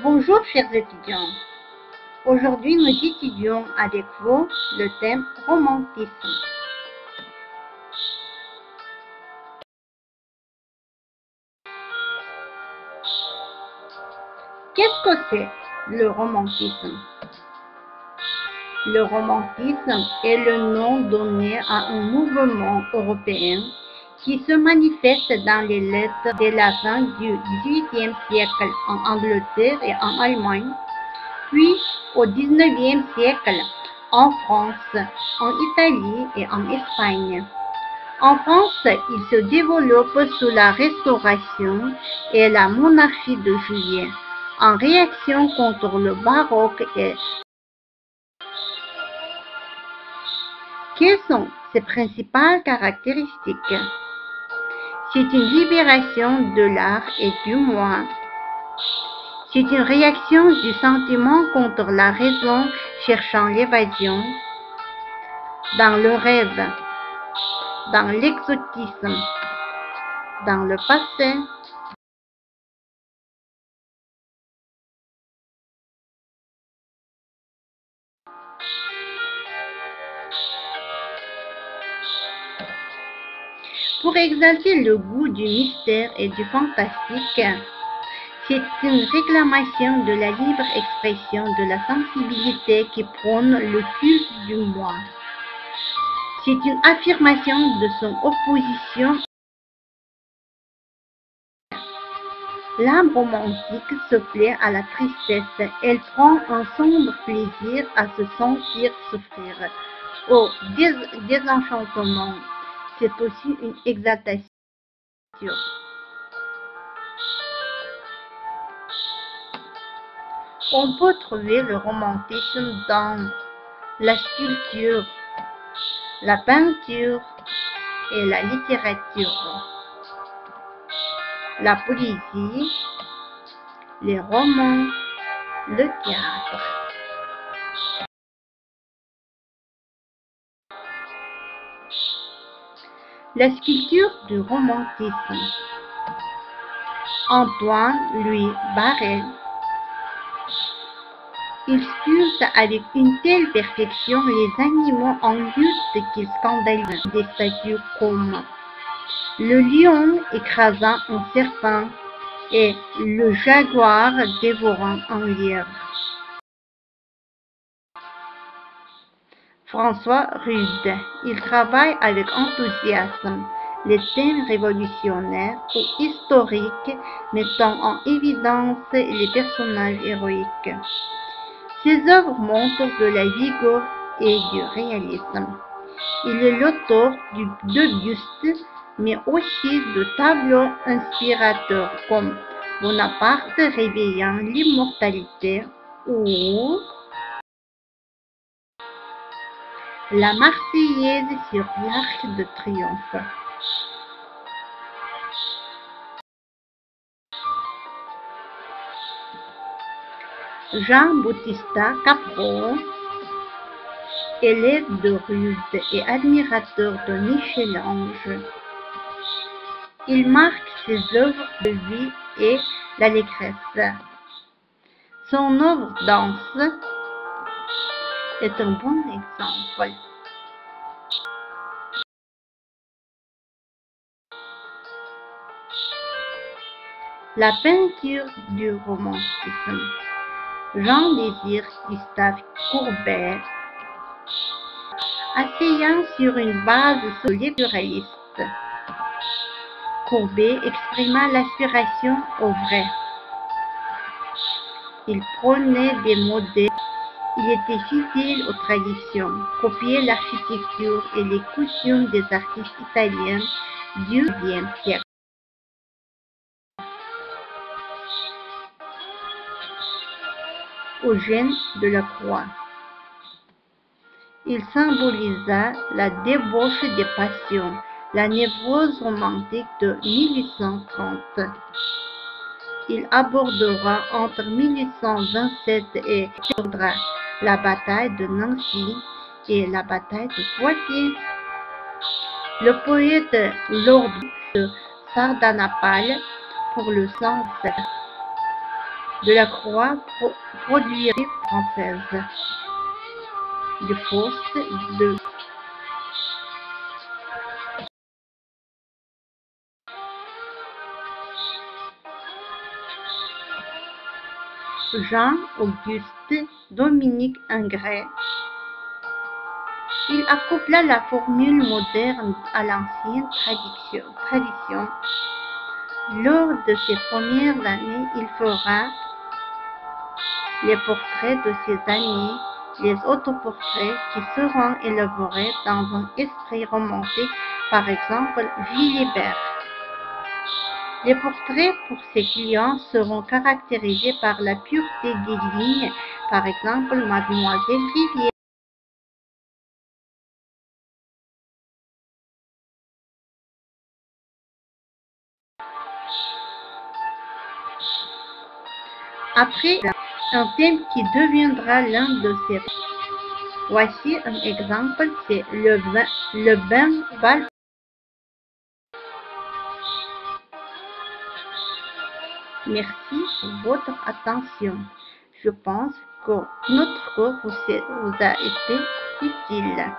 Bonjour chers étudiants, aujourd'hui nous étudions avec vous le thème romantisme. Qu'est-ce que c'est le romantisme? Le romantisme est le nom donné à un mouvement européen qui se manifeste dans les lettres dès la fin du XVIIIe siècle en Angleterre et en Allemagne, puis au XIXe siècle en France, en Italie et en Espagne. En France, il se développe sous la Restauration et la monarchie de Juillet, en réaction contre le baroque. Et quelles sont ses principales caractéristiques? C'est une libération de l'art et du moi. C'est une réaction du sentiment contre la raison cherchant l'évasion, dans le rêve, dans l'exotisme, dans le passé. Pour exalter le goût du mystère et du fantastique, c'est une réclamation de la libre expression de la sensibilité qui prône le culte du moi. C'est une affirmation de son opposition. L'âme romantique se plaît à la tristesse, elle prend un sombre plaisir à se sentir souffrir. Au désenchantement, c'est aussi une exaltation. On peut trouver le romantisme dans la sculpture, la peinture et la littérature, la poésie, les romans, le théâtre. La sculpture du romantisme. Antoine-Louis Barye. Il sculpte avec une telle perfection les animaux en lutte qu'il scandalise des statues comme le lion écrasant un serpent et le jaguar dévorant un lièvre. François Rude, il travaille avec enthousiasme les thèmes révolutionnaires ou historiques mettant en évidence les personnages héroïques. Ses œuvres montrent de la vigueur et du réalisme. Il est l'auteur de bustes, mais aussi de tableaux inspirateurs comme Bonaparte réveillant l'immortalité ou la Marseillaise sur l'Arc de Triomphe. Jean Bautista Caprot, élève de Rude et admirateur de Michel-Ange, il marque ses œuvres de vie et l'allégresse. Son œuvre Danse est un bon exemple. La peinture du romantisme. Jean-Désir Gustave Courbet, asseyant sur une base naturaliste. Courbet exprima l'aspiration au vrai. Il prônait des modèles, il était fidèle aux traditions, copiait l'architecture et les coutumes des artistes italiens du XIXe siècle. Eugène Delacroix. Il symbolisa la débauche des passions, la névrose romantique de 1830. Il abordera entre 1827 et la bataille de Nancy et la bataille de Poitiers. Le poète Lord de Sardanapale pour le sang. de la Croix, produirait française, de Faust, de Jean-Auguste Dominique Ingres. Il accoupla la formule moderne à l'ancienne tradition. Lors de ses premières années, il fera les portraits de ses amis, les autoportraits qui seront élaborés dans un esprit romantique, par exemple Philibert. Les portraits pour ses clients seront caractérisés par la pureté des lignes, par exemple Mademoiselle Rivière. Après, un thème qui deviendra l'un de ses. Voici un exemple, c'est le bal. Merci pour votre attention. Je pense que notre cours vous a été utile.